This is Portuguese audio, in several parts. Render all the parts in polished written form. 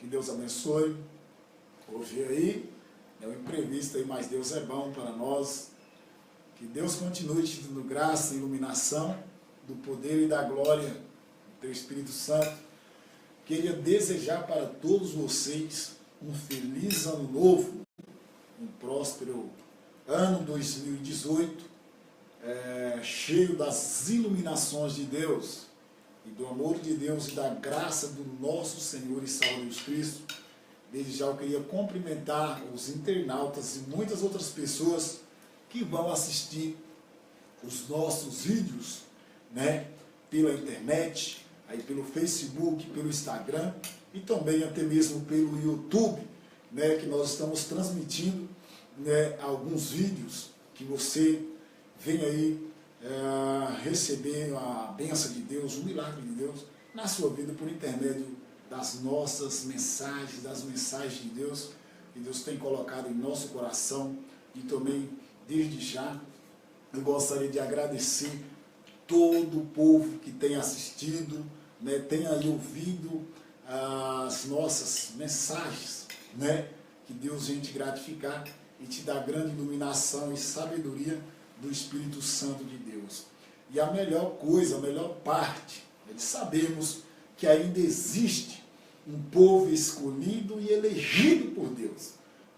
Que Deus abençoe. Hoje aí é um imprevisto aí, mas Deus é bom para nós. Que Deus continue te dando graça e iluminação do poder e da glória do Teu Espírito Santo. Queria desejar para todos vocês um feliz ano novo, um próspero ano 2018, cheio das iluminações de Deus e do amor de Deus e da graça do nosso Senhor e Salvador Jesus Cristo. Desde já eu queria cumprimentar os internautas e muitas outras pessoas que vão assistir os nossos vídeos, né, pela internet, aí pelo Facebook, pelo Instagram e também até mesmo pelo YouTube, né, que nós estamos transmitindo, né, alguns vídeos que você vem aí receber a bênção de Deus, o milagre de Deus na sua vida por intermédio das nossas mensagens, das mensagens de Deus que Deus tem colocado em nosso coração. E também, desde já, eu gostaria de agradecer todo o povo que tem assistido, né, tem aí ouvido as nossas mensagens, né, que Deus vem te gratificar e te dar grande iluminação e sabedoria do Espírito Santo de Deus. E a melhor coisa, a melhor parte, é de sabermos que ainda existe um povo escolhido e elegido por Deus.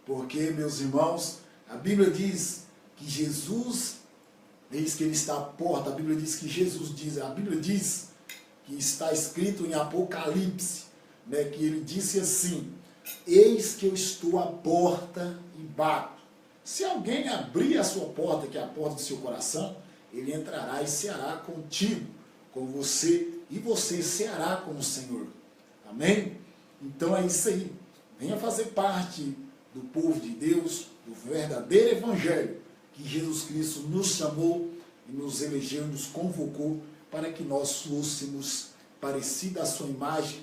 Porque, meus irmãos, a Bíblia diz que Jesus, eis que Ele está à porta, a Bíblia diz que Jesus diz, a Bíblia diz que está escrito em Apocalipse, né, que Ele disse assim: eis que eu estou à porta e bato. Se alguém abrir a sua porta, que é a porta do seu coração, Ele entrará e ceará contigo, com você, e você ceará com o Senhor. Amém? Então é isso aí. Venha fazer parte do povo de Deus, do verdadeiro Evangelho, que Jesus Cristo nos chamou e nos elegeu, nos convocou para que nós fôssemos parecidos à sua imagem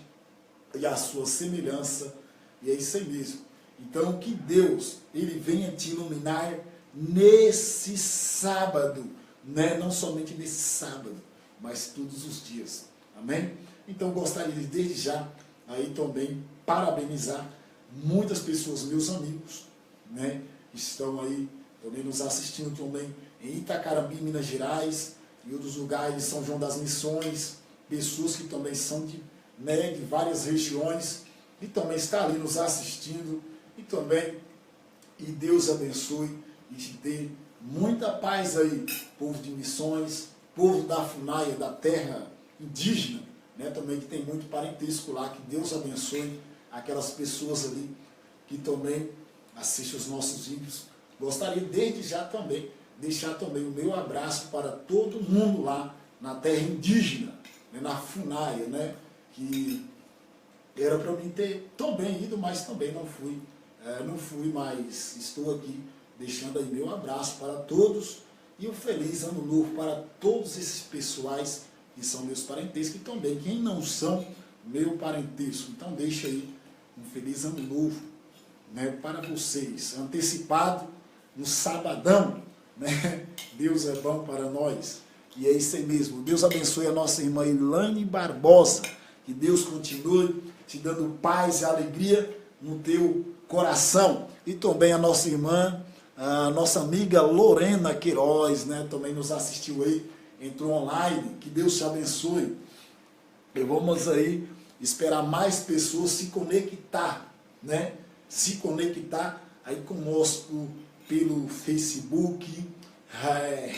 e à sua semelhança. E é isso aí mesmo. Então, que Deus, Ele venha te iluminar nesse sábado, né? Não somente nesse sábado, mas todos os dias. Amém? Então, gostaria de, desde já, aí também parabenizar muitas pessoas, meus amigos, né? Que estão aí também nos assistindo também em Itacarambi, Minas Gerais, e outros lugares de São João das Missões, pessoas que também são de várias regiões, e também está ali nos assistindo. E também, e Deus abençoe e te dê muita paz aí, povo de missões, povo da Funaia, da terra indígena, né, também que tem muito parentesco lá. Que Deus abençoe aquelas pessoas ali que também assistem os nossos vídeos. Gostaria desde já também, deixar também o meu abraço para todo mundo lá na terra indígena, né, na Funaia, né, que era para mim ter também ido, mas também não fui. Não fui, mas estou aqui deixando aí meu abraço para todos e um feliz ano novo para todos esses pessoais que são meus parentescos e também quem não são meu parentesco. Então deixa aí um feliz ano novo, né, para vocês, antecipado no sabadão, né? Deus é bom para nós e é isso aí mesmo. Deus abençoe a nossa irmã Ilane Barbosa, que Deus continue te dando paz e alegria no teu coração. E também a nossa irmã, a nossa amiga Lorena Queiroz, né, também nos assistiu aí, entrou online. Que Deus te abençoe. E vamos aí esperar mais pessoas se conectar, né, se conectar aí conosco pelo Facebook,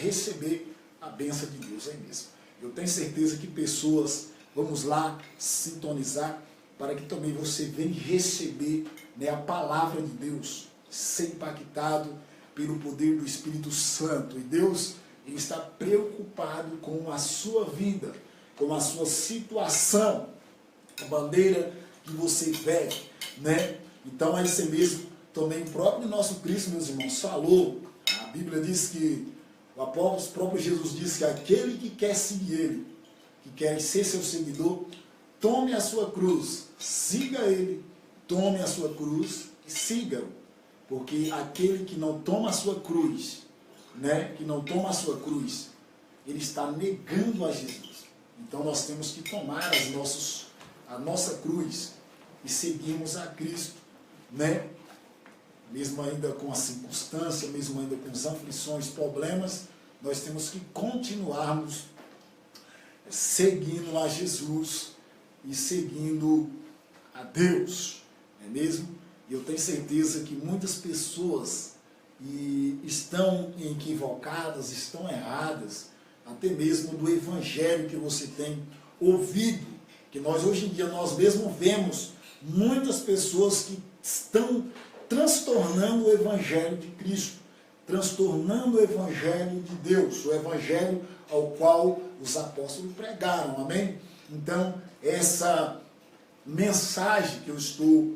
receber a bênção de Deus, é mesmo. Eu tenho certeza que pessoas, vamos lá sintonizar, para que também você venha receber, né, a palavra de Deus, ser impactado pelo poder do Espírito Santo. E Deus, Ele está preocupado com a sua vida, com a sua situação, a bandeira que você veste, né? Então é isso mesmo. Também o próprio nosso Cristo, meus irmãos, falou. A Bíblia diz que, o próprio Jesus disse que aquele que quer seguir Ele, que quer ser seu seguidor, tome a sua cruz, siga Ele, tome a sua cruz e siga-o. Porque aquele que não toma a sua cruz, né, que não toma a sua cruz, ele está negando a Jesus. Então nós temos que tomar a nossa cruz e seguirmos a Cristo, né? Mesmo ainda com a circunstância, mesmo ainda com as aflições, problemas, nós temos que continuarmos seguindo a Jesus e seguindo a Deus, não é mesmo? E eu tenho certeza que muitas pessoas estão equivocadas, estão erradas, até mesmo do evangelho que você tem ouvido, que nós hoje em dia nós mesmos vemos muitas pessoas que estão transtornando o evangelho de Cristo, transtornando o evangelho de Deus, o evangelho ao qual os apóstolos pregaram, amém? Então, essa mensagem que eu estou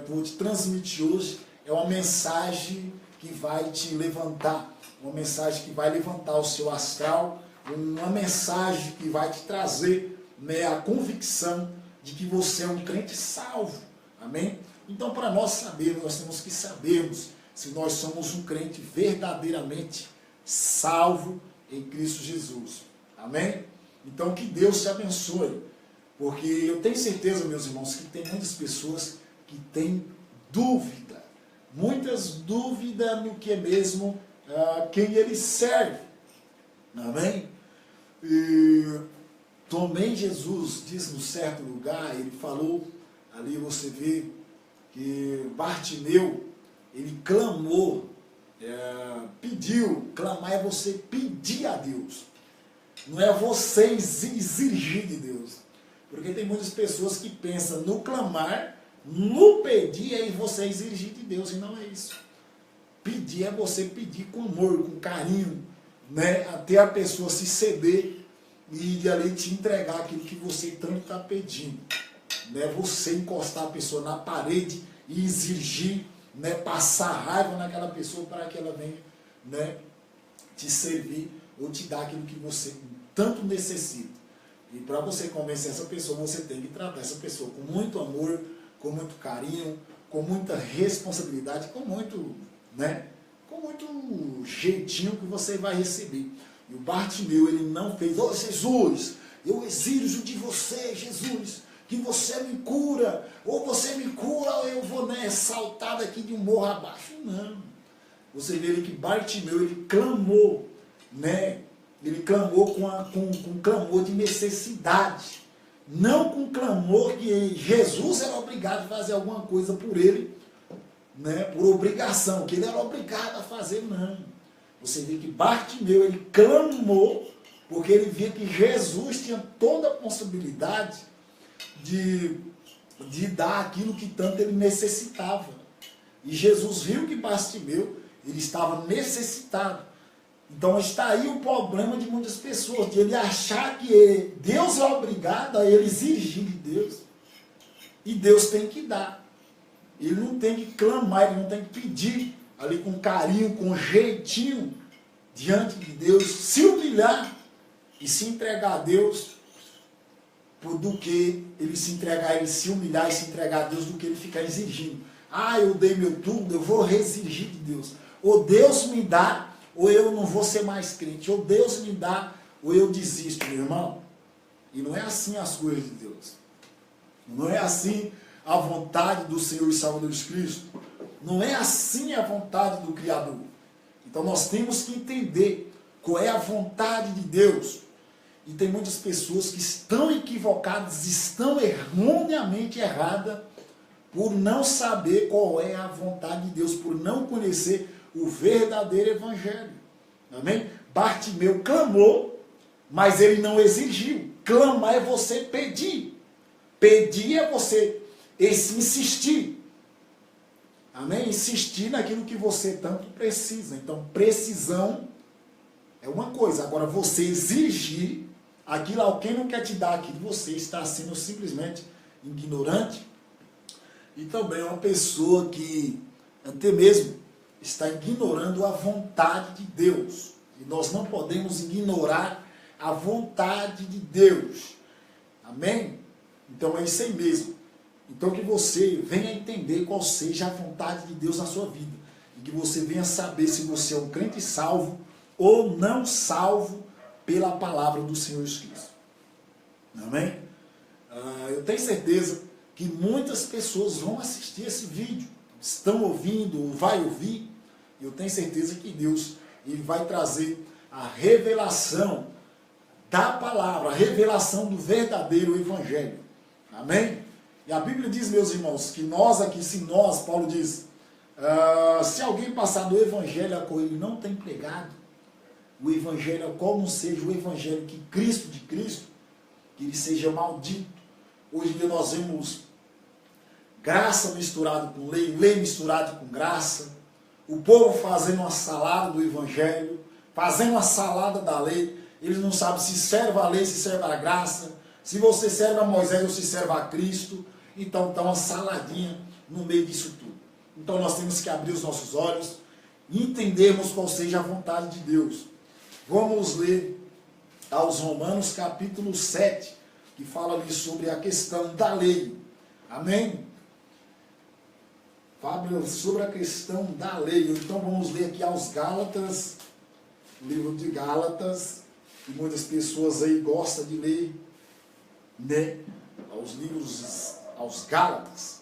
por te transmitir hoje é uma mensagem que vai te levantar, uma mensagem que vai levantar o seu astral, uma mensagem que vai te trazer, né, a convicção de que você é um crente salvo, amém? Então, para nós sabermos, nós temos que sabermos se nós somos um crente verdadeiramente salvo em Cristo Jesus, amém? Então, que Deus te abençoe, porque eu tenho certeza, meus irmãos, que tem muitas pessoas que têm dúvida, muitas dúvidas no que é mesmo quem ele serve, amém? E também Jesus diz num certo lugar, ele falou, ali você vê que Bartimeu, ele clamou, pediu, clamar é você pedir a Deus, não é você exigir de Deus, porque tem muitas pessoas que pensam no clamar, no pedir é você exigir de Deus, e não é isso. Pedir é você pedir com amor, com carinho, né? Até a pessoa se ceder e de ali te entregar aquilo que você tanto está pedindo. Né? Você encostar a pessoa na parede e exigir, né? Passar raiva naquela pessoa para que ela venha, né? Te servir ou te dar aquilo que você tanto necessita. E para você convencer essa pessoa, você tem que tratar essa pessoa com muito amor, com muito carinho, com muita responsabilidade, com muito, né? Com muito jeitinho que você vai receber. E o Bartimeu, ele não fez, ô Jesus, eu exijo de você, Jesus, que você me cura, ou você me cura, ou eu vou, né, saltar daqui de um morro abaixo. Não. Você vê que Bartimeu, ele clamou, né? Ele clamou com clamor de necessidade, não com clamor que Jesus era obrigado a fazer alguma coisa por ele, né, por obrigação, que ele era obrigado a fazer, não. Você vê que Bartimeu, ele clamou, porque ele via que Jesus tinha toda a possibilidade de dar aquilo que tanto ele necessitava. E Jesus viu que Bartimeu, ele estava necessitado. Então está aí o problema de muitas pessoas, de ele achar que Deus é obrigado a ele exigir de Deus. E Deus tem que dar. Ele não tem que clamar, ele não tem que pedir ali com carinho, com jeitinho, diante de Deus, se humilhar e se entregar a Deus, do que ele se entregar, ele se humilhar e se entregar a Deus, do que ele ficar exigindo. Ah, eu dei meu tudo, eu vou exigir de Deus. Ou Deus me dá, ou eu não vou ser mais crente. Ou Deus me dá, ou eu desisto, meu irmão. E não é assim as coisas de Deus. Não é assim a vontade do Senhor e Salvador Jesus Cristo. Não é assim a vontade do Criador. Então nós temos que entender qual é a vontade de Deus. E tem muitas pessoas que estão equivocadas, estão erroneamente erradas, por não saber qual é a vontade de Deus, por não conhecer o verdadeiro evangelho. Amém? Bartimeu clamou, mas ele não exigiu. Clamar é você pedir. Pedir é você insistir. Amém? Insistir naquilo que você tanto precisa. Então, precisão é uma coisa. Agora, você exigir aquilo, alguém não quer te dar aquilo, você está sendo simplesmente ignorante. E também é uma pessoa que até mesmo está ignorando a vontade de Deus. E nós não podemos ignorar a vontade de Deus. Amém? Então é isso aí mesmo. Então que você venha entender qual seja a vontade de Deus na sua vida. E que você venha saber se você é um crente salvo ou não salvo pela palavra do Senhor Jesus Cristo. Amém? Eu tenho certeza que muitas pessoas vão assistir esse vídeo, estão ouvindo, ou vai ouvir, e eu tenho certeza que Deus ele vai trazer a revelação da palavra, a revelação do verdadeiro evangelho. Amém? E a Bíblia diz, meus irmãos, que nós aqui, se nós, Paulo diz, se alguém passar do evangelho a qual ele não tem pregado, o evangelho a qual não seja o evangelho que Cristo de Cristo, que ele seja maldito. Hoje em dia nós vemos graça misturada com lei, lei misturada com graça, o povo fazendo uma salada do evangelho, fazendo uma salada da lei, eles não sabem se serve a lei, se serve a graça, se você serve a Moisés ou se serve a Cristo. Então está uma saladinha no meio disso tudo. Então nós temos que abrir os nossos olhos e entendermos qual seja a vontade de Deus. Vamos ler aos Romanos capítulo 7, que fala ali sobre a questão da lei. Amém? Fala sobre a questão da lei. Então vamos ler aqui aos Gálatas, livro de Gálatas, que muitas pessoas aí gostam de ler, né? Aos livros, aos Gálatas.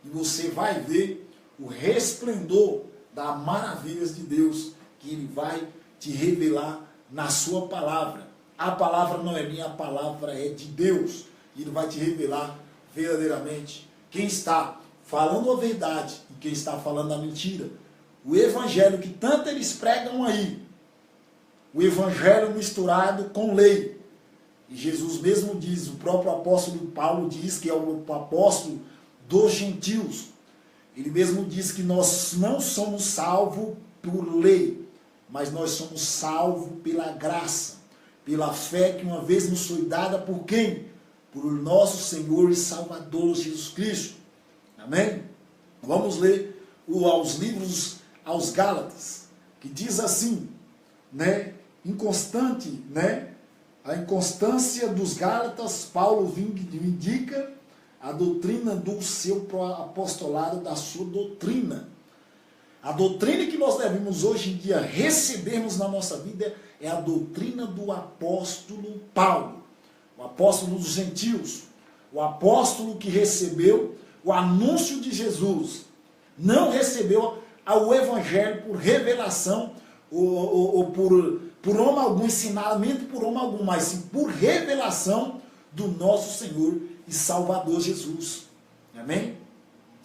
E você vai ver o resplendor das maravilhas de Deus, que Ele vai te revelar na sua palavra. A palavra não é minha, a palavra é de Deus. E Ele vai te revelar verdadeiramente quem está falando a verdade e quem está falando a mentira. O evangelho que tanto eles pregam aí, o evangelho misturado com lei. E Jesus mesmo diz, o próprio apóstolo Paulo diz, que é o apóstolo dos gentios. Ele mesmo diz que nós não somos salvos por lei, mas nós somos salvos pela graça, pela fé que uma vez nos foi dada por quem? Por nosso Senhor e Salvador Jesus Cristo. Amém? Vamos ler aos livros, aos Gálatas, que diz assim, né? Inconstante, né? A inconstância dos Gálatas, Paulo indica a doutrina do seu apostolado, da sua doutrina. A doutrina que nós devemos hoje em dia recebermos na nossa vida é a doutrina do apóstolo Paulo, o apóstolo dos gentios, o apóstolo que recebeu o anúncio de Jesus, não recebeu o evangelho por revelação ou por homem algum, ensinamento por homem algum, mas sim por revelação do nosso Senhor e Salvador Jesus. Amém?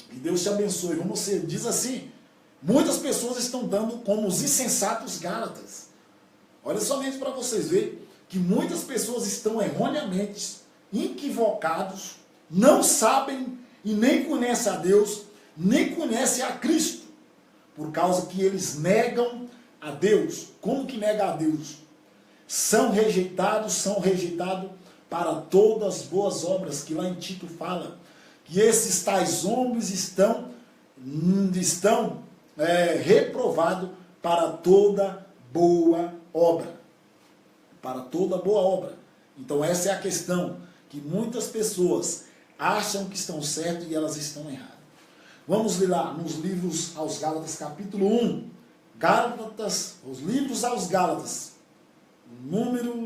Que Deus te abençoe. Você diz assim, muitas pessoas estão dando como os insensatos Gálatas. Olha somente para vocês verem que muitas pessoas estão erroneamente equivocados, não sabem e nem conhecem a Deus, nem conhecem a Cristo, por causa que eles negam a Deus. Como que nega a Deus? São rejeitados para todas as boas obras, que lá em Tito fala, que esses tais homens estão reprovados para toda boa obra. Para toda boa obra. Então essa é a questão, que muitas pessoas acham que estão certas e elas estão erradas. Vamos ler lá nos livros aos Gálatas, capítulo 1. Gálatas, os livros aos Gálatas.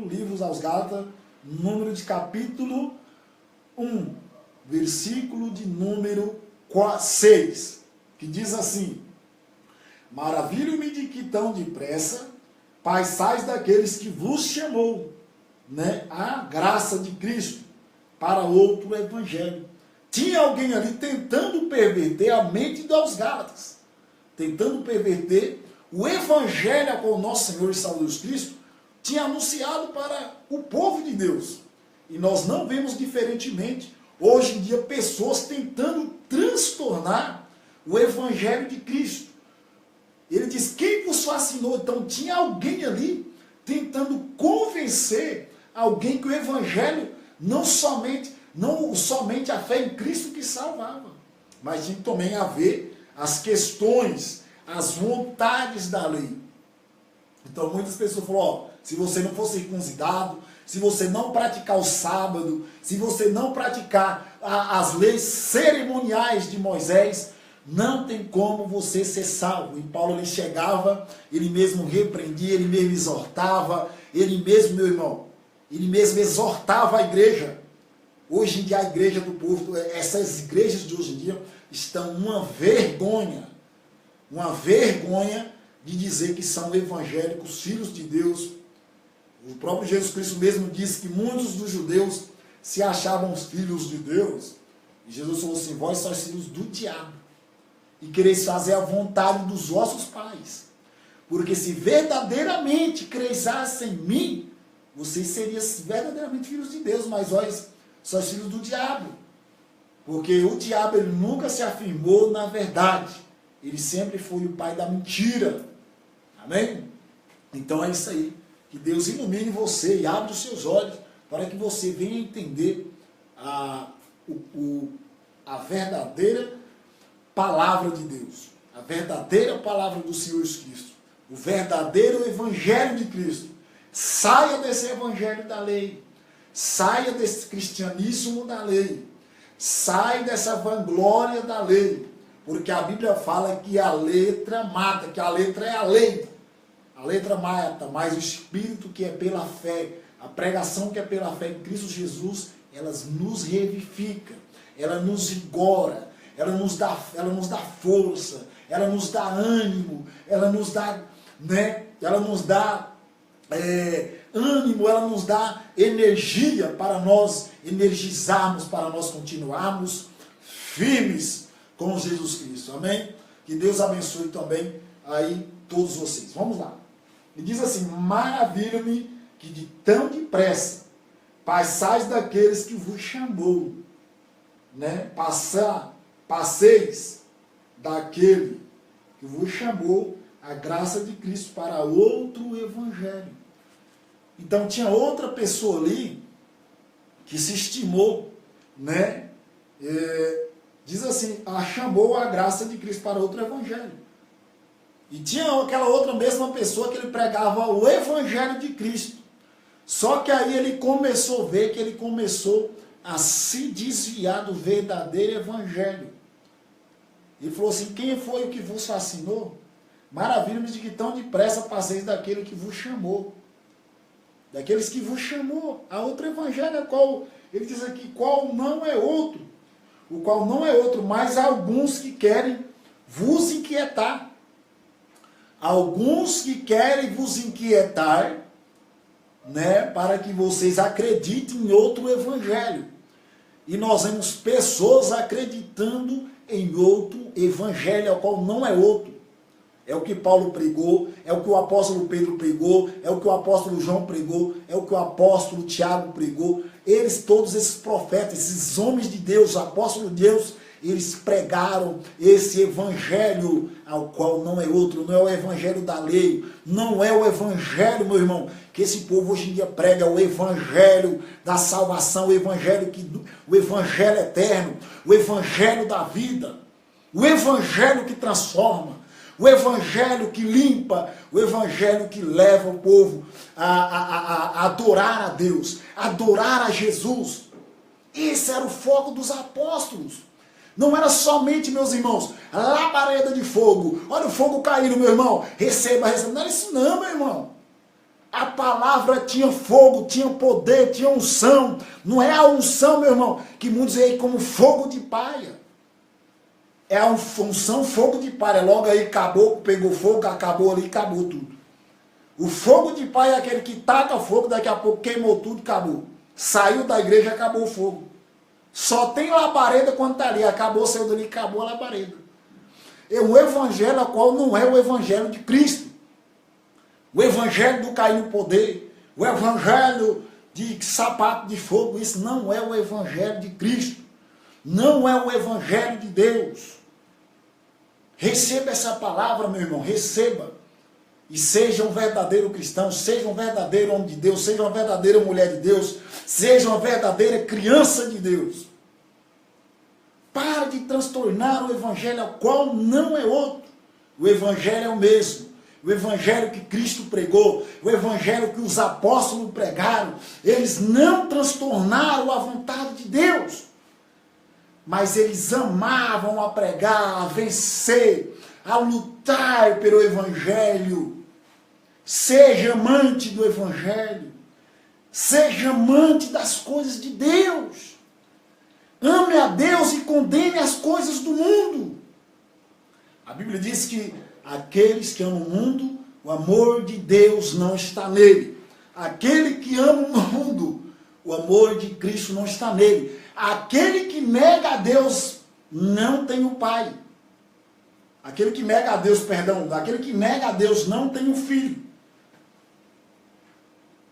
Livros aos Gálatas, número de capítulo 1, versículo de número 6, que diz assim: maravilho-me de que tão depressa passais daqueles que vos chamou, né, a graça de Cristo, para outro evangelho. Tinha alguém ali tentando perverter a mente dos Gálatas, tentando perverter o evangelho com o nosso Senhor e Salvador Jesus Cristo, tinha anunciado para o povo de Deus. E nós não vemos diferentemente, hoje em dia, pessoas tentando transtornar o evangelho de Cristo. Ele diz, quem vos fascinou? Então tinha alguém ali tentando convencer alguém que o evangelho não somente a fé em Cristo que salvava, mas tinha também a ver as questões, as vontades da lei. Então muitas pessoas falam, ó, se você não for circuncidado, se você não praticar o sábado, se você não praticar as leis cerimoniais de Moisés, não tem como você ser salvo. E Paulo, ele chegava, ele mesmo repreendia, ele mesmo exortava, ele mesmo, meu irmão, ele mesmo exortava a igreja. Hoje em dia a igreja do povo, essas igrejas de hoje em dia estão uma vergonha de dizer que são evangélicos, filhos de Deus. O próprio Jesus Cristo mesmo disse que muitos dos judeus se achavam os filhos de Deus. E Jesus falou assim: vós sois filhos do diabo, e quereis fazer a vontade dos vossos pais. Porque se verdadeiramente cresçassem em mim, vocês seriam verdadeiramente filhos de Deus, mas vós sois filhos do diabo. Porque o diabo, ele nunca se afirmou na verdade. Ele sempre foi o pai da mentira. Amém? Então é isso aí. Que Deus ilumine você e abra os seus olhos para que você venha entender a verdadeira palavra de Deus. A verdadeira palavra do Senhor Jesus Cristo. O verdadeiro evangelho de Cristo. Saia desse evangelho da lei. Saia desse cristianismo da lei. Saia dessa vanglória da lei. Porque a Bíblia fala que a letra mata, que a letra é a lei. A letra mata, mas o Espírito que é pela fé, a pregação que é pela fé em Cristo Jesus, ela nos revivifica, ela nos vigora, ela nos dá força, ela nos dá ânimo, ela nos dá, ânimo, ela nos dá energia para nós energizarmos, para nós continuarmos firmes com Jesus Cristo. Amém? Que Deus abençoe também aí todos vocês. Vamos lá. Ele diz assim: maravilho-me que de tão depressa passais daqueles que vos chamou. Passeis daquele que vos chamou a graça de Cristo para outro evangelho. Então tinha outra pessoa ali que se estimou, diz assim, chamou a graça de Cristo para outro evangelho. E tinha aquela outra mesma pessoa que ele pregava o evangelho de Cristo. Só que aí ele começou a ver que ele começou a se desviar do verdadeiro evangelho. Ele falou assim: quem foi o que vos fascinou? Maravilha-me de que tão depressa passeis daquele que vos chamou. Daqueles que vos chamou a outro evangelho, qual ele diz aqui, qual não é outro. O qual não é outro, mas alguns que querem vos inquietar. Alguns que querem vos inquietar, para que vocês acreditem em outro evangelho. E nós vemos pessoas acreditando em outro evangelho, ao qual não é outro. É o que Paulo pregou, é o que o apóstolo Pedro pregou, é o que o apóstolo João pregou, é o que o apóstolo Tiago pregou. Eles, todos esses profetas, esses homens de Deus, apóstolos de Deus, eles pregaram esse evangelho, ao qual não é outro, não é o evangelho da lei, não é o evangelho, meu irmão, que esse povo hoje em dia prega, o evangelho da salvação, o evangelho eterno, o evangelho da vida, o evangelho que transforma, o evangelho que limpa, o evangelho que leva o povo a adorar a Deus, a adorar a Jesus. Esse era o foco dos apóstolos. Não era somente, meus irmãos, a labareda de fogo. Olha o fogo caindo, meu irmão. Receba. Não era isso não, meu irmão. A palavra tinha fogo, tinha poder, tinha unção. Não é a unção, meu irmão, que muitos veem como fogo de palha. É a unção fogo de palha. Logo aí acabou, pegou fogo, acabou ali, acabou tudo. O fogo de palha é aquele que taca fogo, daqui a pouco queimou tudo, acabou. Saiu da igreja, acabou o fogo. Só tem labareda quando está ali. Acabou, saiu dali, acabou a labareda. É um evangelho ao qual não é o evangelho de Cristo. O evangelho do cair no poder. O evangelho de sapato de fogo. Isso não é o evangelho de Cristo. Não é o evangelho de Deus. Receba essa palavra, meu irmão. Receba. E seja um verdadeiro cristão. Seja um verdadeiro homem de Deus. Seja uma verdadeira mulher de Deus. Seja uma verdadeira criança de Deus. Para de transtornar o evangelho, ao qual não é outro. O evangelho é o mesmo. O evangelho que Cristo pregou, o evangelho que os apóstolos pregaram, eles não transtornaram a vontade de Deus. Mas eles amavam a pregar, a vencer, a lutar pelo evangelho. Seja amante do evangelho. Seja amante das coisas de Deus. Ame a Deus e condene as coisas do mundo. A Bíblia diz que aqueles que amam o mundo, o amor de Deus não está nele. Aquele que ama o mundo, o amor de Cristo não está nele. Aquele que nega a Deus não tem o Pai. Aquele que nega a Deus, aquele que nega a Deus não tem o Filho.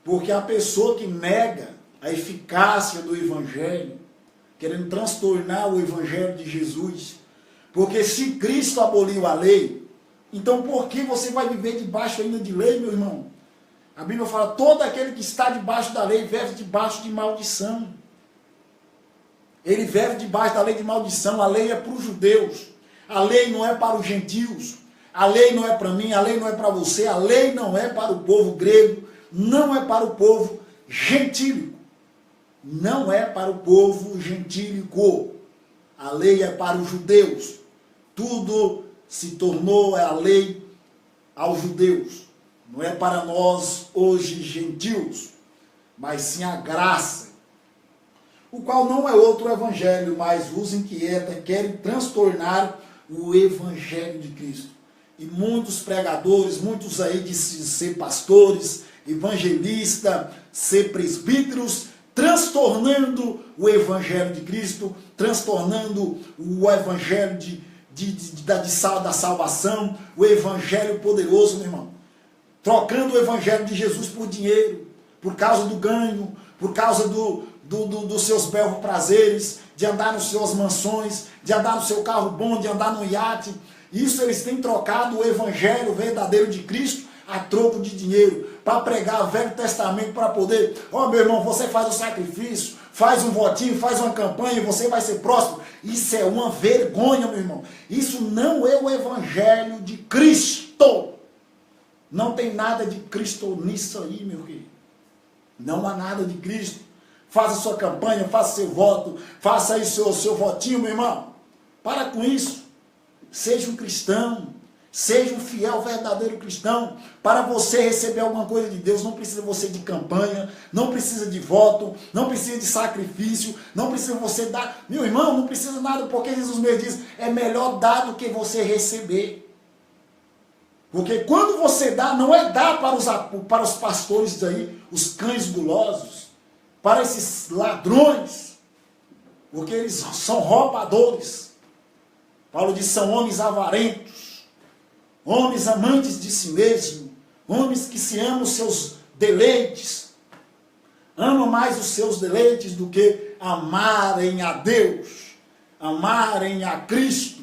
Porque a pessoa que nega a eficácia do Evangelho, querendo transtornar o Evangelho de Jesus, porque se Cristo aboliu a lei, então por que você vai viver debaixo ainda de lei, meu irmão? A Bíblia fala, todo aquele que está debaixo da lei vive debaixo de maldição. Ele vive debaixo da lei de maldição. A lei é para os judeus. A lei não é para os gentios. A lei não é para mim, a lei não é para você. A lei não é para o povo grego, não é para o povo gentílico. Não é para o povo gentílico. A lei é para os judeus. Tudo se tornou a lei aos judeus. Não é para nós hoje gentios, mas sim a graça, o qual não é outro evangelho, mas os inquietam, querem transtornar o evangelho de Cristo. E muitos pregadores, muitos aí de ser pastores, evangelistas, ser presbíteros, transtornando o evangelho de Cristo, transtornando o evangelho da salvação, o evangelho poderoso, meu irmão. Trocando o evangelho de Jesus por dinheiro, por causa do ganho, por causa dos seus belos prazeres, de andar nas suas mansões, de andar no seu carro bom, de andar no iate. Isso eles têm trocado o evangelho verdadeiro de Cristo a troco de dinheiro, para pregar o Velho Testamento, para poder, meu irmão, você faz o sacrifício, faz um votinho, faz uma campanha e você vai ser próspero. Isso é uma vergonha, meu irmão. Isso não é o evangelho de Cristo. Não tem nada de Cristo nisso aí, meu querido. Não há nada de Cristo. Faça sua campanha, faça seu voto, faça aí seu votinho, meu irmão. Para com isso. Seja um cristão. Seja um fiel, verdadeiro cristão. Para você receber alguma coisa de Deus, não precisa você de campanha, não precisa de voto, não precisa de sacrifício, não precisa você dar. Meu irmão, não precisa nada, porque Jesus mesmo diz, é melhor dar do que você receber. Porque quando você dá, não é dar para os pastores aí, os cães gulosos, para esses ladrões, porque eles são roubadores. Paulo diz, são homens avarentos, homens amantes de si mesmo, homens que se amam os seus deleites, amam mais os seus deleites do que amarem a Deus, amarem a Cristo.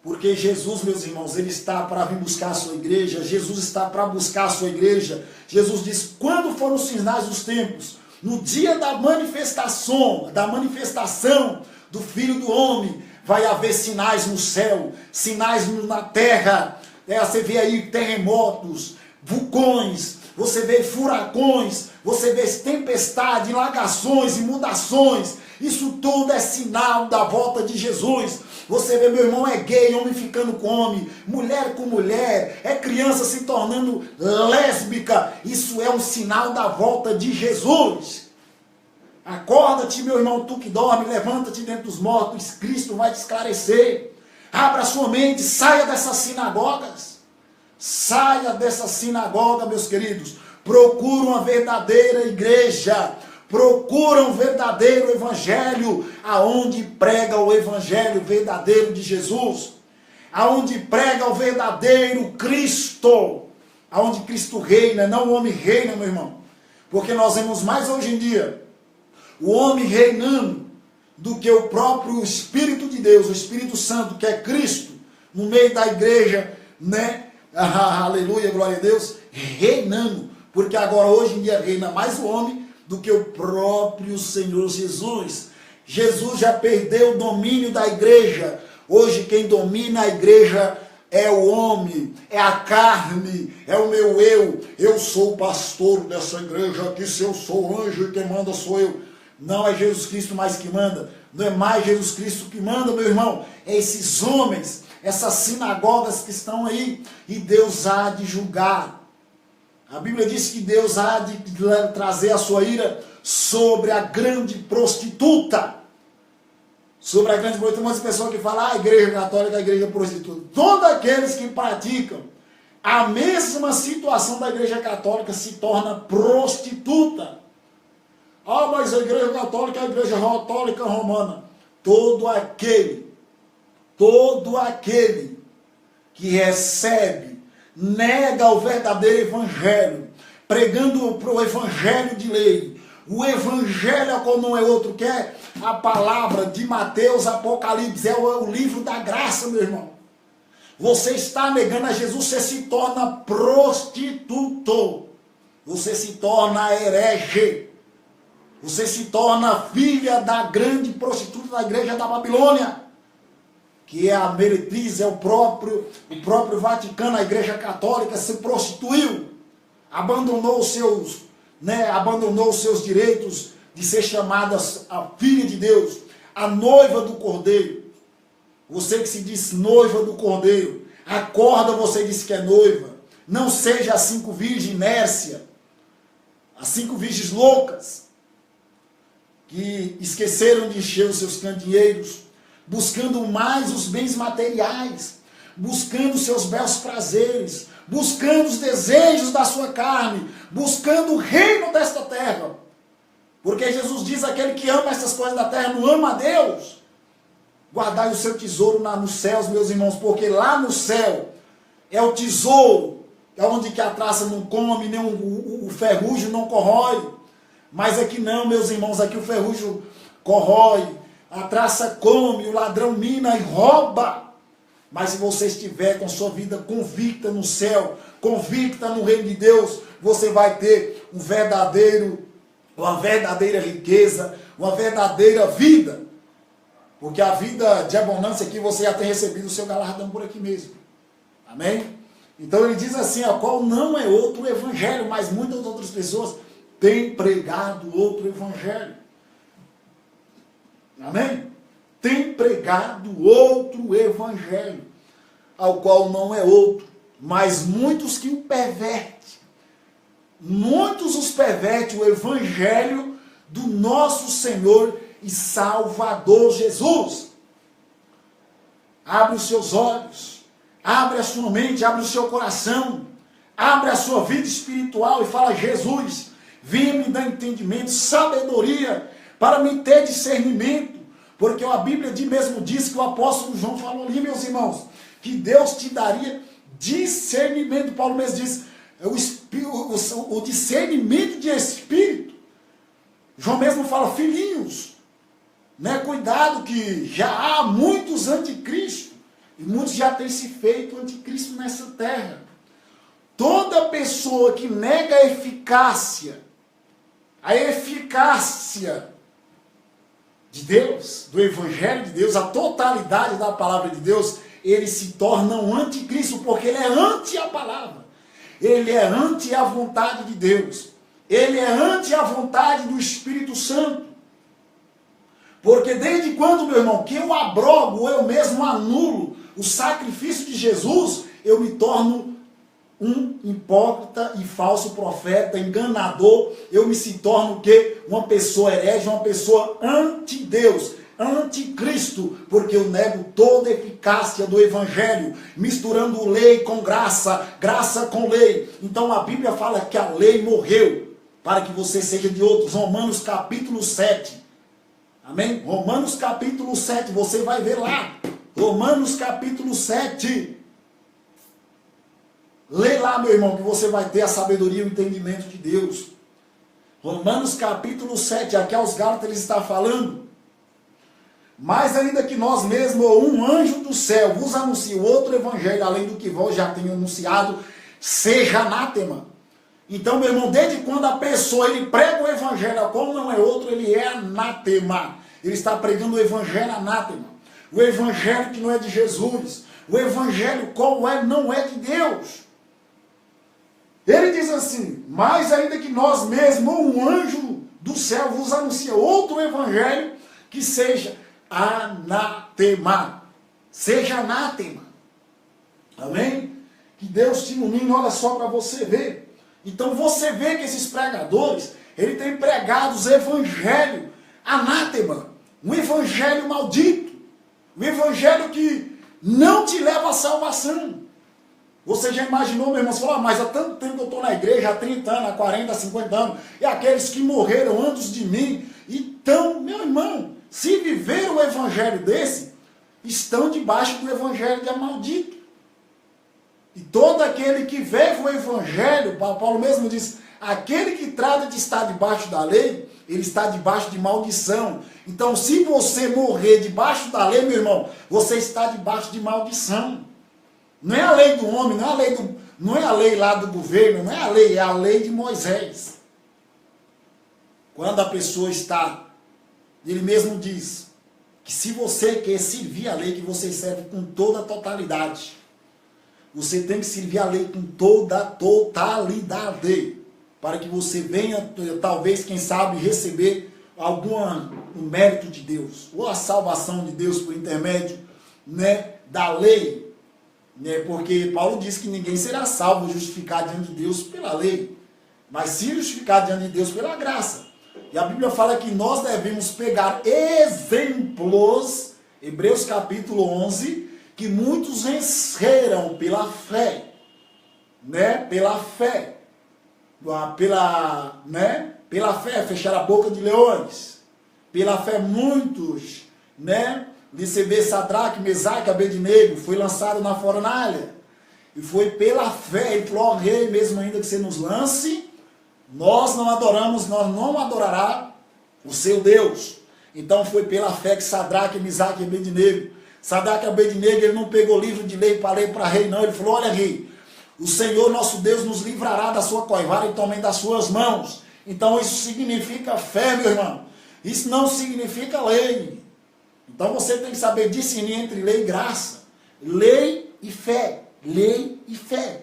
Porque Jesus, meus irmãos, ele está para vir buscar a sua igreja. Jesus está para buscar a sua igreja. Jesus diz, quando foram os finais dos tempos? No dia da manifestação do Filho do Homem, vai haver sinais no céu, sinais na terra. Você vê aí terremotos, vulcões, você vê furacões, você vê tempestade, alagações, inundações. Isso tudo é sinal da volta de Jesus. Você vê, meu irmão, é gay, homem ficando com homem, mulher com mulher, é criança se tornando lésbica. Isso é um sinal da volta de Jesus. Acorda-te, meu irmão, tu que dorme, levanta-te dentre dos mortos, Cristo vai te esclarecer. Abra sua mente, saia dessas sinagogas. Saia dessa sinagoga, meus queridos. Procura uma verdadeira igreja. Procura um verdadeiro evangelho, aonde prega o evangelho verdadeiro de Jesus, aonde prega o verdadeiro Cristo, aonde Cristo reina, não o homem reina, meu irmão. Porque nós vemos mais hoje em dia o homem reinando do que o próprio Espírito de Deus, o Espírito Santo, que é Cristo, no meio da igreja, né? Aleluia, glória a Deus, reinando. Porque agora hoje em dia reina mais o homem do que o próprio Senhor Jesus. Jesus já perdeu o domínio da igreja. Hoje quem domina a igreja é o homem, é a carne, é o meu eu. Eu sou o pastor dessa igreja aqui, se eu sou o anjo, quem manda sou eu. Não é Jesus Cristo mais que manda. Não é mais Jesus Cristo que manda, meu irmão. É esses homens, essas sinagogas que estão aí. E Deus há de julgar. A Bíblia diz que Deus há de trazer a sua ira sobre a grande prostituta. sobre a grande maioria. Tem umas pessoas que falam, a igreja católica, a igreja prostituta. Todos aqueles que praticam a mesma situação da igreja católica se torna prostituta. Ah, mas a igreja católica é a igreja católica romana. Todo aquele que recebe, nega o verdadeiro evangelho, pregando o evangelho de lei. O evangelho, como não é outro, que é a palavra de Mateus, Apocalipse, é o livro da graça, meu irmão. Você está negando a Jesus, você se torna prostituto. Você se torna herege. Você se torna filha da grande prostituta da igreja da Babilônia, que é a meretriz, é o próprio Vaticano, a igreja católica se prostituiu, abandonou os seus direitos de ser chamada a filha de Deus, a noiva do Cordeiro. Você que se diz noiva do Cordeiro, acorda, você diz que é noiva. Não seja as 5 virgens inércia, as 5 virgens loucas, que esqueceram de encher os seus candeeiros, buscando mais os bens materiais, buscando seus belos prazeres, buscando os desejos da sua carne, buscando o reino desta terra. Porque Jesus diz, aquele que ama essas coisas da terra não ama a Deus. Guardai o seu tesouro nos céus, meus irmãos, porque lá no céu é o tesouro, é onde que a traça não come, nem o ferrugem não corrói. Mas aqui não, meus irmãos, aqui o ferrugem corrói, a traça come, o ladrão mina e rouba. Mas se você estiver com sua vida convicta no céu, convicta no reino de Deus, você vai ter uma verdadeira riqueza, uma verdadeira vida. Porque a vida de abundância aqui, você já tem recebido o seu galardão por aqui mesmo. Amém? Então ele diz assim, a qual não é outro evangelho, mas muitas outras pessoas têm pregado outro evangelho. Amém? Tem pregado outro evangelho, ao qual não é outro, mas muitos que o pervertem. Muitos os pervertem o evangelho do nosso Senhor e Salvador Jesus. Abre os seus olhos, abre a sua mente, abre o seu coração, abre a sua vida espiritual e fala, Jesus, venha me dar entendimento, sabedoria, para me ter discernimento, porque a Bíblia mesmo diz que o apóstolo João falou ali, meus irmãos, que Deus te daria discernimento. Paulo mesmo diz, o discernimento de espírito. João mesmo fala, filhinhos, né, cuidado que já há muitos anticristos, e muitos já têm se feito anticristo nessa terra. Toda pessoa que nega a eficácia de Deus, do Evangelho de Deus, a totalidade da palavra de Deus, ele se torna um anticristo, porque ele é anti a palavra, ele é anti a vontade de Deus, ele é anti a vontade do Espírito Santo. Porque desde quando, meu irmão, que eu abrogo, eu mesmo anulo o sacrifício de Jesus, eu me torno um hipócrita e falso profeta, enganador, eu me torno o quê? Uma pessoa herege, uma pessoa anti-Deus, anticristo, porque eu nego toda a eficácia do Evangelho, misturando lei com graça, graça com lei. Então a Bíblia fala que a lei morreu, para que você seja de outros. Romanos capítulo 7. Amém? Romanos capítulo 7, você vai ver lá. Romanos capítulo 7. Lê lá, meu irmão, que você vai ter a sabedoria e o entendimento de Deus. Romanos capítulo 7, aqui aos Gálatas ele está falando. Mas ainda que nós mesmos, ou um anjo do céu, vos anuncie outro evangelho, além do que vós já tenho anunciado, seja anátema. Então, meu irmão, desde quando a pessoa ele prega o evangelho, como não é outro, ele é anátema. Ele está pregando o evangelho anátema. O evangelho que não é de Jesus. O evangelho qual não é de Deus. Ele diz assim, mas ainda que nós mesmos, um anjo do céu, vos anuncia outro evangelho, que seja anátema. Seja anátema. Amém? Que Deus te ilumine, olha só para você ver. Então você vê que esses pregadores, ele tem pregado os evangelhos anátema. Um evangelho maldito. Um evangelho que não te leva à salvação. Você já imaginou, meu irmão? Você falou, mas há tanto tempo que eu estou na igreja, há 30 anos, há 40, há 50 anos, e aqueles que morreram antes de mim. Então, meu irmão, se viveram um evangelho desse, estão debaixo do evangelho de maldito. E todo aquele que vive o evangelho, Paulo mesmo diz, aquele que trata de estar debaixo da lei, ele está debaixo de maldição. Então, se você morrer debaixo da lei, meu irmão, você está debaixo de maldição. Não é a lei do homem, não é a lei lá do governo, não é a lei, é a lei de Moisés. Quando a pessoa está, ele mesmo diz, que se você quer servir a lei, que você serve com toda a totalidade. Você tem que servir a lei com toda a totalidade. Para que você venha, talvez, quem sabe, receber um mérito de Deus. Ou a salvação de Deus por intermédio, né, da lei. Né, porque Paulo diz que ninguém será salvo, justificado diante de Deus pela lei. Mas sim justificado diante de Deus pela graça. E a Bíblia fala que nós devemos pegar exemplos, Hebreus capítulo 11, que muitos venceram pela fé, né? Pela fé, pela fé fecharam a boca de leões, pela fé muitos, né? Receber Sadraque, Mesaque, Abednego, foi lançado na fornalha, e foi pela fé, ele falou, rei, mesmo ainda que você nos lance, nós não adorará o seu Deus. Então foi pela fé que Sadraque, Mesaque e Abednego, Sadraque e Abednego, ele não pegou livro de lei para ler para rei, não, ele falou, olha rei, o Senhor nosso Deus nos livrará da sua coivara e também das suas mãos. Então isso significa fé, meu irmão, isso não significa lei. Então você tem que saber discernir entre lei e graça, lei e fé, lei e fé,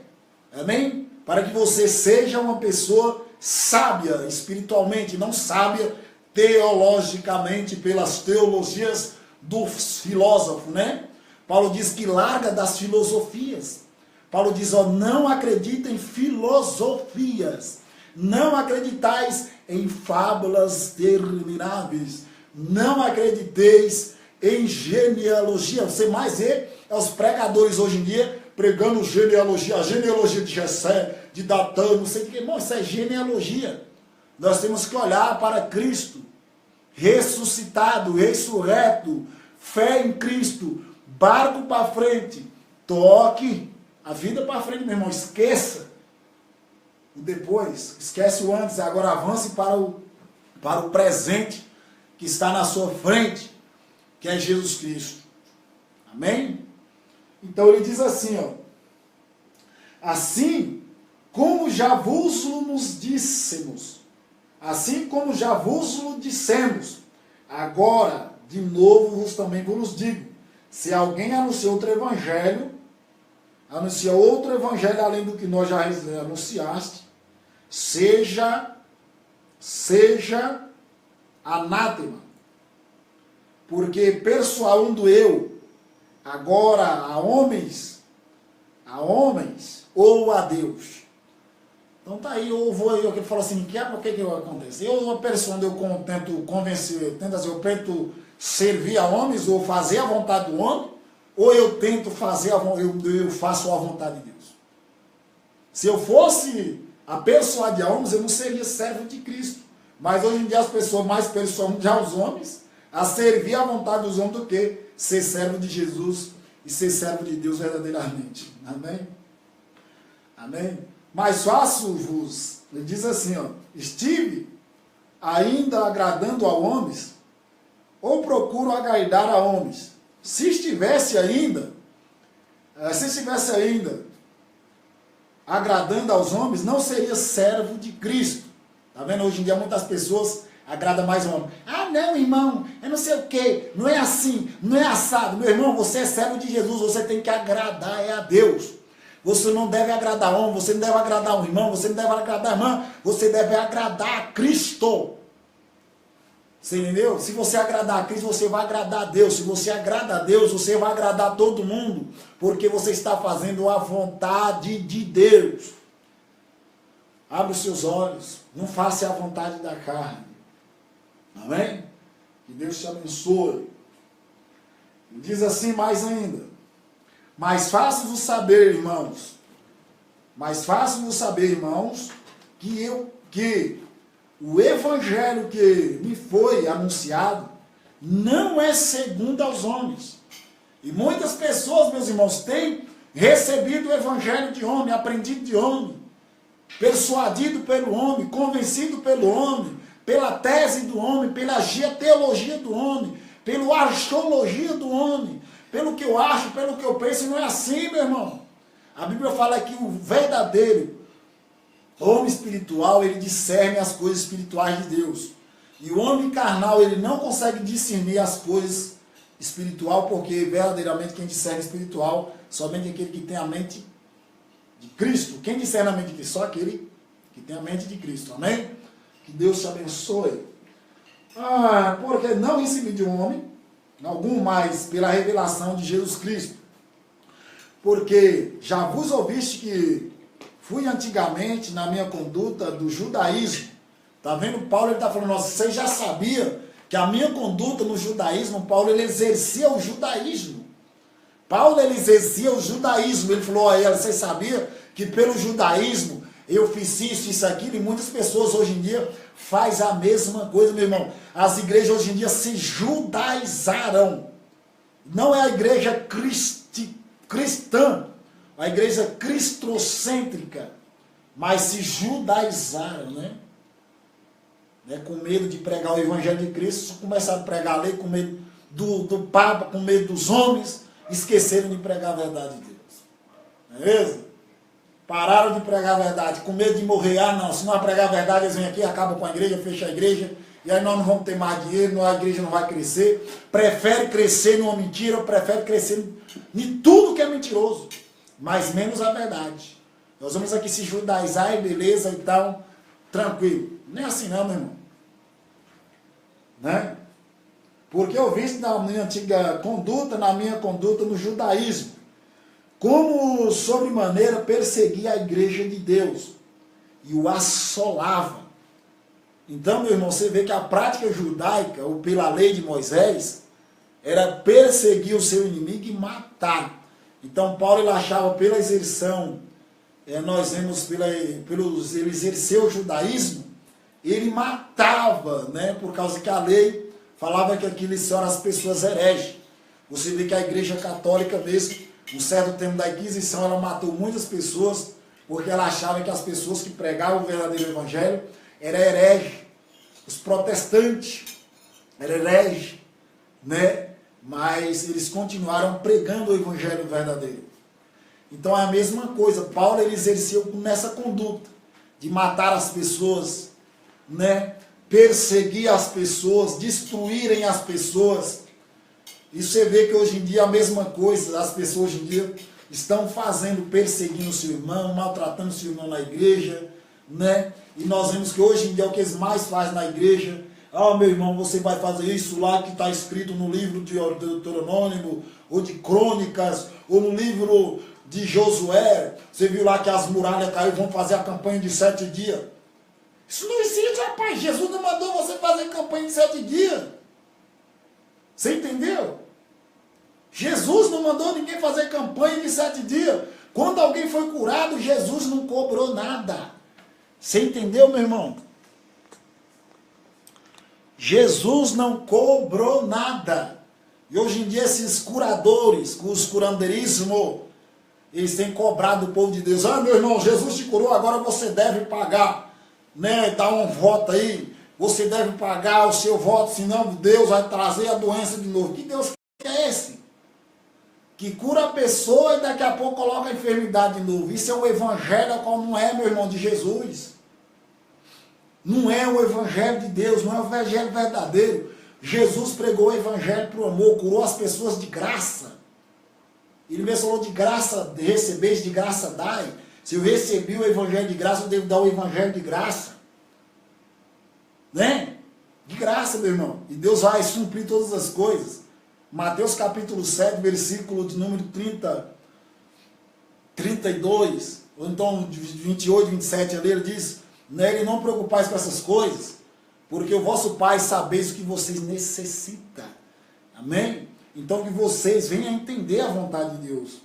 amém? Para que você seja uma pessoa sábia espiritualmente, não sábia teologicamente pelas teologias dos filósofos, né? Paulo diz que larga das filosofias. Paulo diz, ó, não acredita em filosofias, não acreditais em fábulas termináveis, não acrediteis em genealogia. Você mais vê os pregadores hoje em dia pregando genealogia, a genealogia de Jessé, de Datã, não sei o que. Irmão, isso é genealogia. Nós temos que olhar para Cristo, ressuscitado, ressurreto, fé em Cristo, barco para frente, toque a vida para frente, meu irmão, esqueça o depois, esquece o antes, agora avance para o presente que está na sua frente, que é Jesus Cristo. Amém? Então ele diz assim, ó, assim como já vos nos dissemos, agora, de novo, vos também vos digo, se alguém anuncia outro evangelho além do que nós já anunciaste, seja anátema, porque persuadindo eu, agora a homens ou a Deus. Então tá aí, eu falo assim, por que acontece? Eu persuado, eu tento convencer, eu tento servir a homens ou fazer a vontade do homem, ou eu tento fazer eu faço a vontade de Deus. Se eu fosse a persuadir a homens, eu não seria servo de Cristo. Mas hoje em dia as pessoas mais persuadem já os homens a servir a vontade dos homens do que ser servo de Jesus e ser servo de Deus verdadeiramente. Amém? Amém? Mais faço-vos, ele diz assim, ó, estive ainda agradando a homens, ou procuro agradar a homens. Se estivesse ainda agradando aos homens, não seria servo de Cristo. Tá vendo? Hoje em dia muitas pessoas agradam mais ao homem. Ah, não, irmão, eu não sei o quê, não é assim, não é assado. Meu irmão, você é servo de Jesus, você tem que agradar a Deus. Você não deve agradar homem, você não deve agradar um irmão, você não deve agradar a irmã, você deve agradar a Cristo. Você entendeu? Se você agradar a Cristo, você vai agradar a Deus. Se você agrada a Deus, você vai agradar a todo mundo, porque você está fazendo a vontade de Deus. Abre os seus olhos, não faça a vontade da carne. Amém? Que Deus te abençoe. Diz assim mais ainda. Mais fácil vos saber, irmãos. Mais fácil vos saber, irmãos, que o evangelho que me foi anunciado não é segundo aos homens. E muitas pessoas, meus irmãos, têm recebido o evangelho de homem, aprendido de homem, persuadido pelo homem, convencido pelo homem, pela tese do homem, pela teologia do homem, pela astrologia do homem, pelo que eu acho, pelo que eu penso. Não é assim, meu irmão. A Bíblia fala que o verdadeiro homem espiritual, ele discerne as coisas espirituais de Deus. E o homem carnal, ele não consegue discernir as coisas espiritual, porque verdadeiramente quem discerne espiritual, somente aquele que tem a mente de Cristo. Quem discerne a mente de Cristo? Só aquele que tem a mente de Cristo. Amém? Que Deus te abençoe. Porque não recebi de um homem, algum mais pela revelação de Jesus Cristo. Porque já vos ouviste que fui antigamente na minha conduta do judaísmo. Está vendo? Paulo ele está falando, nossa, você já sabia que a minha conduta no judaísmo, Paulo ele exercia o judaísmo. Paulo ele exercia o judaísmo. Ele falou, olha, você sabia que pelo judaísmo eu fiz isso, aquilo, e muitas pessoas hoje em dia faz a mesma coisa, meu irmão. As igrejas hoje em dia se judaizaram. Não é a igreja cristã, a igreja cristocêntrica, mas se judaizaram, né? Com medo de pregar o evangelho de Cristo, começaram a pregar a lei com medo do Papa, com medo dos homens, esqueceram de pregar a verdade de Deus. Não é mesmo? Pararam de pregar a verdade, com medo de morrer. Não, se não pregar a verdade, eles vêm aqui, acabam com a igreja, fecham a igreja, e aí nós não vamos ter mais dinheiro, a igreja não vai crescer. Prefere crescer numa mentira, prefere crescer em tudo que é mentiroso, mas menos a verdade. Nós vamos aqui se judaizar e beleza e tal, tranquilo. Nem assim não, meu irmão. Né? Porque eu vi na minha antiga conduta, na minha conduta no judaísmo, como sobremaneira perseguia a igreja de Deus e o assolava. Então, meu irmão, você vê que a prática judaica, ou pela lei de Moisés, era perseguir o seu inimigo e matar. Então, Paulo ele achava pela exerção, nós vemos ele exerceu o judaísmo, ele matava, né, por causa que a lei falava que aqueles eram as pessoas hereges. Você vê que a igreja católica mesmo, um certo tempo da Inquisição, ela matou muitas pessoas, porque ela achava que as pessoas que pregavam o verdadeiro evangelho eram hereges. Os protestantes eram hereges, né? Mas eles continuaram pregando o evangelho verdadeiro. Então é a mesma coisa. Paulo ele exerceu nessa conduta de matar as pessoas, né? Perseguir as pessoas, destruírem as pessoas. E você vê que hoje em dia a mesma coisa, as pessoas hoje em dia estão fazendo, perseguindo o seu irmão, maltratando o seu irmão na igreja, né? E nós vemos que hoje em dia é o que eles mais fazem na igreja. Meu irmão, você vai fazer isso lá que está escrito no livro de Deuteronômio, ou de Crônicas, ou no livro de Josué. Você viu lá que as muralhas caíram, vão fazer a campanha de 7 dias. Isso não existe, rapaz. Jesus não mandou você fazer campanha de 7 dias. Você entendeu? Jesus não mandou ninguém fazer campanha de 7 dias. Quando alguém foi curado, Jesus não cobrou nada. Você entendeu, meu irmão? Jesus não cobrou nada. E hoje em dia esses curadores, os curandeirismo, eles têm cobrado do povo de Deus. Meu irmão, Jesus te curou, agora você deve pagar, né? Dá um voto aí, você deve pagar o seu voto, senão Deus vai trazer a doença de novo. Que Deus é esse? Que cura a pessoa e daqui a pouco coloca a enfermidade de novo. Isso é o evangelho como não é, meu irmão, de Jesus. Não é o evangelho de Deus, não é o evangelho verdadeiro. Jesus pregou o evangelho para o amor, curou as pessoas de graça. Ele mesmo falou de graça, recebeis, de graça dai. Se eu recebi o evangelho de graça, eu devo dar o evangelho de graça. Né? De graça, meu irmão. E Deus vai suprir todas as coisas. Mateus capítulo 7, versículo de número 32, ou então 28, 27 ali, ele diz, nele não preocupais com essas coisas, porque o vosso Pai sabeis o que vocês necessitam. Amém? Então que vocês venham a entender a vontade de Deus.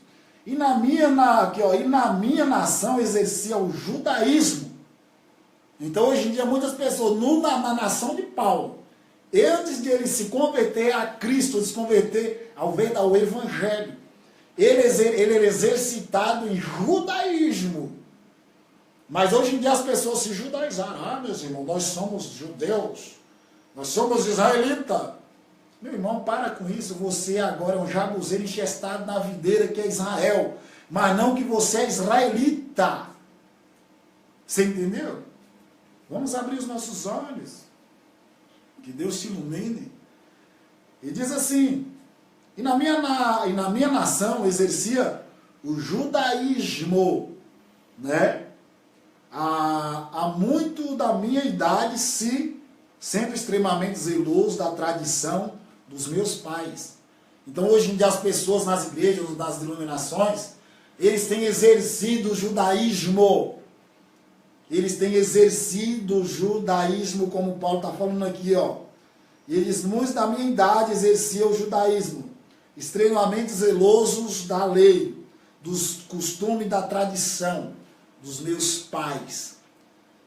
E na minha nação exercia o judaísmo. Então hoje em dia muitas pessoas, na nação de Paulo, antes de ele se converter a Cristo, de se converter ao Evangelho, ele era exercitado em judaísmo. Mas hoje em dia as pessoas se judaizaram. Ah, meus irmãos, nós somos judeus, nós somos israelitas. Meu irmão, para com isso. Você agora é um jabuzeiro enxestado na videira que é Israel, mas não que você é israelita. Você entendeu? Vamos abrir os nossos olhos. Que Deus te ilumine. E diz assim: e na minha nação exercia o judaísmo, né? Há muito da minha idade, sendo extremamente zeloso da tradição dos meus pais. Então hoje em dia as pessoas nas igrejas, nas denominações, eles têm exercido o judaísmo. Eles têm exercido o judaísmo, como Paulo está falando aqui, ó. Eles, muitos da minha idade, exerciam o judaísmo, extremamente zelosos da lei, dos costumes, da tradição dos meus pais.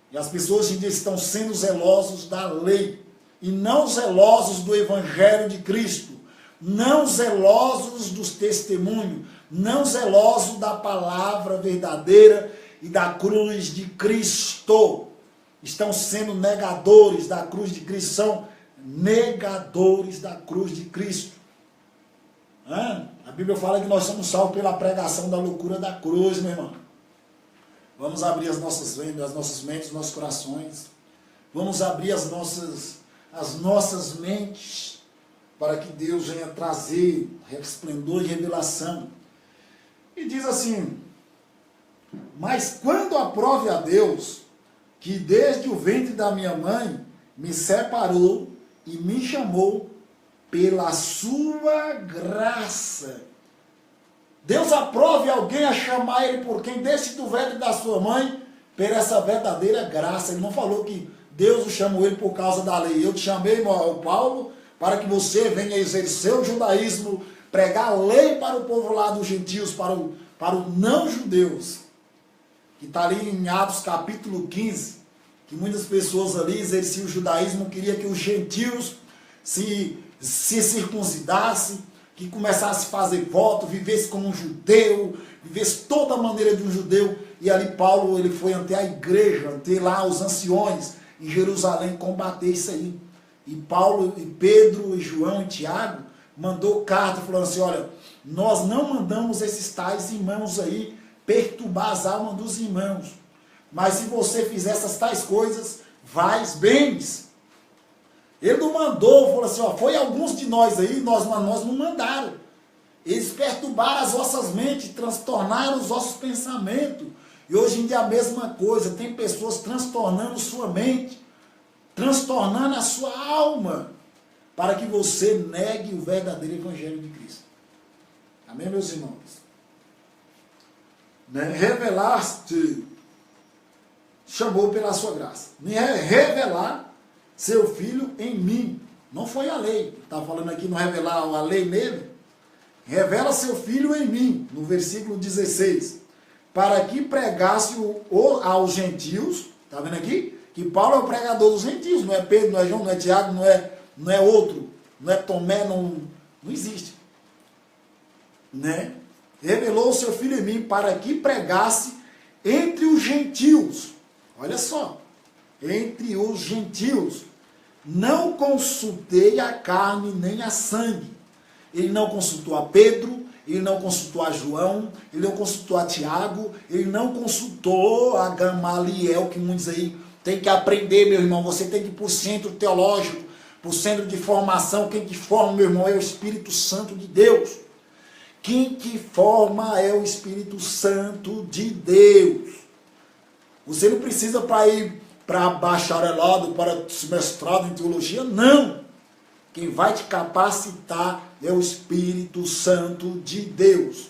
E as pessoas hoje em dia estão sendo zelosos da lei, e não zelosos do Evangelho de Cristo, não zelosos dos testemunhos, não zelosos da palavra verdadeira e da cruz de Cristo. Estão sendo negadores da cruz de Cristo, são negadores da cruz de Cristo. A Bíblia fala que nós somos salvos pela pregação da loucura da cruz, meu irmão. Vamos abrir as nossas mentes, os nossos corações. Vamos abrir as nossas mentes para que Deus venha trazer resplendor e revelação. E diz assim: mas quando aprove a Deus, que desde o ventre da minha mãe me separou e me chamou pela sua graça. Deus aprove alguém a chamar ele por quem? Desde do ventre da sua mãe, por essa verdadeira graça. Ele não falou que Deus o chamou ele por causa da lei. Eu te chamei, Paulo, para que você venha exercer o judaísmo, pregar a lei para o povo lá dos gentios, para o não-judeus. Que está ali em Atos capítulo 15, que muitas pessoas ali exerciam o judaísmo, queria que os gentios se circuncidassem, que começasse a fazer voto, vivesse como um judeu, vivesse toda a maneira de um judeu. E ali Paulo, ele foi ante a igreja, ante lá os anciões em Jerusalém, combater isso aí. E Paulo, e Pedro, e João, e Tiago, mandou carta falando assim: olha, nós não mandamos esses tais irmãos aí perturbar as almas dos irmãos, mas se você fizer essas tais coisas, vais bens. Ele não mandou, falou assim: ó, foi alguns de nós aí, nós não mandaram. Eles perturbaram as vossas mentes, transtornaram os vossos pensamentos. E hoje em dia a mesma coisa, tem pessoas transtornando sua mente, transtornando a sua alma, para que você negue o verdadeiro Evangelho de Cristo. Amém, meus irmãos? Né? Revelaste, chamou pela sua graça. Revelar seu filho em mim. Não foi a lei. Está falando aqui, não revelar a lei nele. Revela seu filho em mim, no versículo 16. Para que pregasse aos gentios. Está vendo aqui? Que Paulo é o pregador dos gentios. Não é Pedro, não é João, não é Tiago, não é outro. Não é Tomé, não existe. Né? Revelou o seu filho em mim para que pregasse entre os gentios. Olha só. Entre os gentios. Não consultei a carne nem a sangue. Ele não consultou a Pedro, ele não consultou a João, ele não consultou a Tiago, ele não consultou a Gamaliel, que muitos aí tem que aprender, meu irmão. Você tem que ir para o centro teológico, para o centro de formação. Quem te forma, meu irmão, é o Espírito Santo de Deus. Quem te forma é o Espírito Santo de Deus. Você não precisa para ir para bacharelado, para mestrado em teologia, não. Quem vai te capacitar é o Espírito Santo de Deus.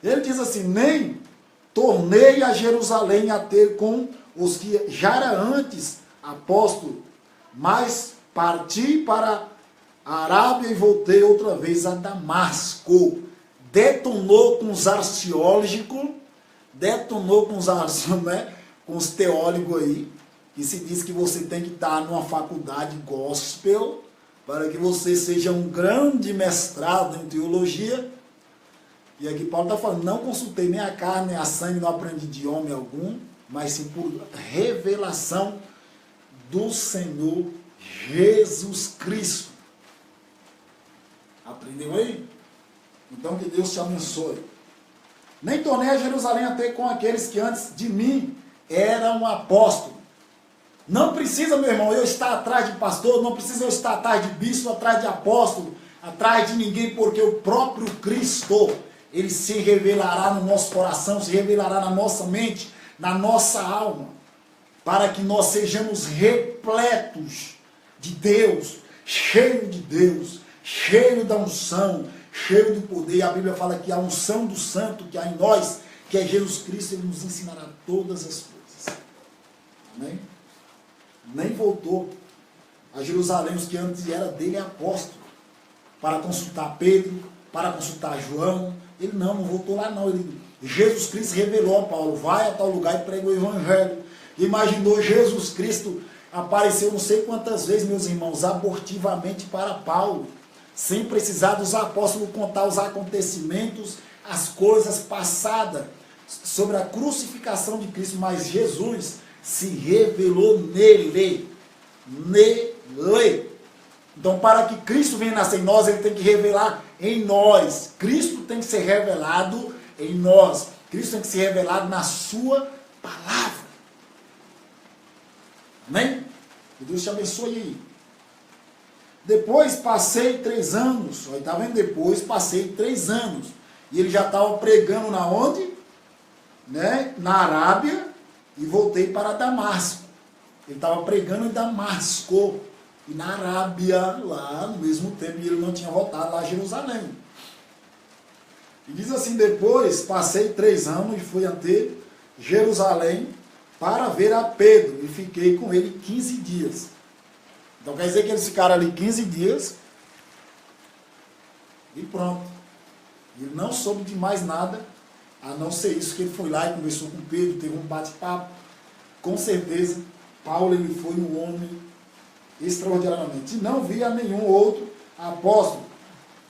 Ele diz assim: nem tornei a Jerusalém a ter com os que já era antes apóstolo mas parti para a Arábia e voltei outra vez a Damasco. Detonou com os arqueólogos, detonou com os teólogos aí, que se diz que você tem que estar numa faculdade gospel para que você seja um grande mestrado em teologia. E aqui Paulo está falando, não consultei nem a carne, nem a sangue, não aprendi de homem algum, mas sim por revelação do Senhor Jesus Cristo. Aprendeu aí? Então que Deus te abençoe. Nem tornei a Jerusalém até com aqueles que antes de mim eram apóstolos. Não precisa, meu irmão, eu estar atrás de pastor, não precisa eu estar atrás de bispo, atrás de apóstolo, atrás de ninguém, porque o próprio Cristo, ele se revelará no nosso coração, se revelará na nossa mente, na nossa alma, para que nós sejamos repletos de Deus, cheio de Deus, cheio da unção, cheio do poder. A Bíblia fala que a unção do santo que há em nós, que é Jesus Cristo, ele nos ensinará todas as coisas. Amém? Nem voltou a Jerusalém, os que antes era dele apóstolo, para consultar Pedro, para consultar João. Ele não voltou lá não. Jesus Cristo revelou a Paulo, vai a tal lugar e prega o evangelho. Imaginou Jesus Cristo apareceu não sei quantas vezes, meus irmãos, abortivamente para Paulo, sem precisar dos apóstolos contar os acontecimentos, as coisas passadas sobre a crucificação de Cristo, mas Jesus se revelou nele. Então, para que Cristo venha nascer em nós, ele tem que revelar em nós. Cristo tem que ser revelado em nós. Cristo tem que ser revelado na sua palavra. Amém? Que Deus te abençoe aí. Depois passei 3 anos. Está vendo? Depois passei 3 anos. E ele já estava pregando na onde? Né? Na Arábia. E voltei para Damasco. Ele estava pregando em Damasco. E na Arábia, lá no mesmo tempo. E ele não tinha voltado lá a Jerusalém. E diz assim, depois passei 3 anos e fui até Jerusalém para ver a Pedro. E fiquei com ele 15 dias. Então quer dizer que eles ficaram ali 15 dias. E pronto. Ele não soube de mais nada, a não ser isso, que ele foi lá e conversou com Pedro, teve um bate-papo. Com certeza, Paulo ele foi um homem extraordinariamente. E não via nenhum outro apóstolo,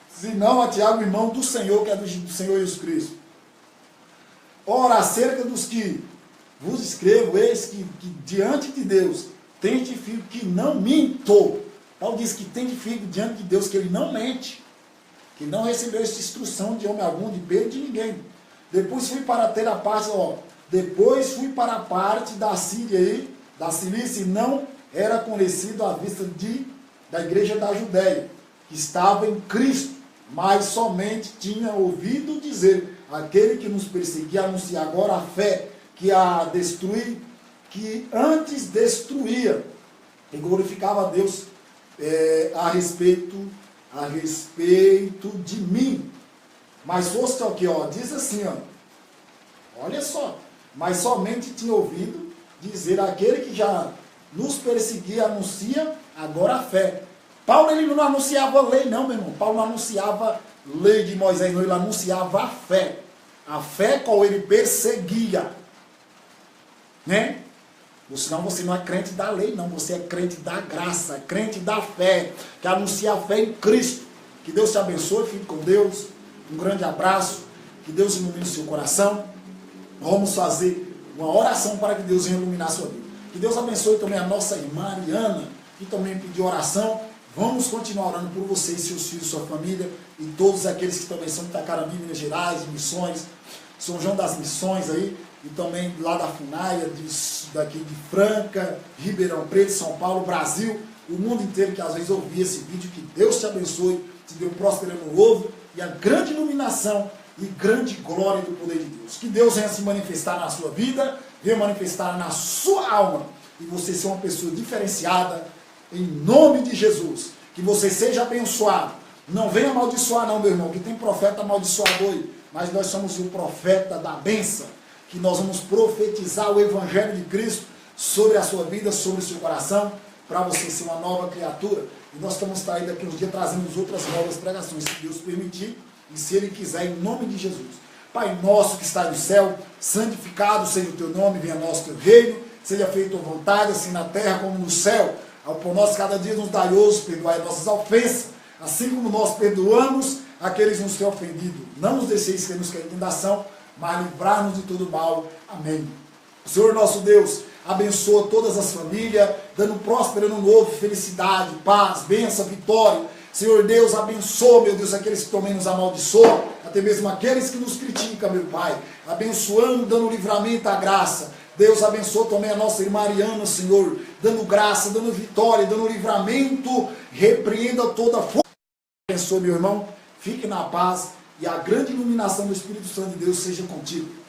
senão a Tiago, irmão do Senhor, que é do Senhor Jesus Cristo. Ora, acerca dos que vos escrevo, eis que diante de Deus tente filho que não minto. Paulo diz que tem filho diante de Deus, que ele não mente, que não recebeu essa instrução de homem algum, de Pedro, de ninguém. Depois fui para ter a parte, depois fui para a parte da Síria aí, da Cilícia, e não era conhecido à vista da igreja da Judéia, que estava em Cristo, mas somente tinha ouvido dizer, aquele que nos perseguia anuncia agora a fé, que a destruir, que antes destruía, e glorificava a Deus a respeito de mim. Mas foste aqui, diz assim, olha só, mas somente tinha ouvido dizer, aquele que já nos perseguia anuncia agora a fé. Paulo ele não anunciava lei não, meu irmão. Paulo não anunciava lei de Moisés, não, ele anunciava a fé. A fé qual ele perseguia. Né? Ou senão você não é crente da lei, não. Você é crente da graça, crente da fé, que anuncia a fé em Cristo. Que Deus te abençoe, fique com Deus. Um grande abraço. Que Deus ilumine o seu coração. Vamos fazer uma oração para que Deus venha iluminar a sua vida. Que Deus abençoe também a nossa irmã Ariana, que também pediu oração. Vamos continuar orando por você e seus filhos, sua família, e todos aqueles que também são de Itacarami, Minas Gerais, Missões, São João das Missões aí, e também lá da Funaia, daqui de Franca, Ribeirão Preto, São Paulo, Brasil, o mundo inteiro que às vezes ouvia esse vídeo. Que Deus te abençoe, te dê um próspero ano novo e a grande iluminação e grande glória do poder de Deus. Que Deus venha se manifestar na sua vida, venha manifestar na sua alma, e você ser uma pessoa diferenciada, em nome de Jesus. Que você seja abençoado. Não venha amaldiçoar não, meu irmão, que tem profeta amaldiçoador aí, mas nós somos o profeta da bênção, que nós vamos profetizar o Evangelho de Cristo sobre a sua vida, sobre o seu coração, para você ser uma nova criatura. E nós estamos saindo daqui uns dias trazendo outras novas pregações, se Deus permitir e se Ele quiser, em nome de Jesus. Pai nosso que está no céu, santificado seja o teu nome, venha a nós o teu reino, seja feita a tua vontade, assim na terra como no céu. Ao pão nosso cada dia nos dai hoje, perdoai nossas ofensas, assim como nós perdoamos aqueles que nos têm ofendido. Não nos deixeis cair em tentação, mas livrar-nos de todo mal. Amém. Senhor nosso Deus, abençoa todas as famílias, dando próspero ano novo, felicidade, paz, bênção, vitória. Senhor Deus, abençoa, meu Deus, aqueles que também nos amaldiçoam, até mesmo aqueles que nos criticam, meu Pai. Abençoando, dando livramento à graça. Deus abençoa também a nossa irmã Ariana, Senhor, dando graça, dando vitória, dando livramento. Repreenda toda força. Abençoa, meu irmão, fique na paz e a grande iluminação do Espírito Santo de Deus seja contigo.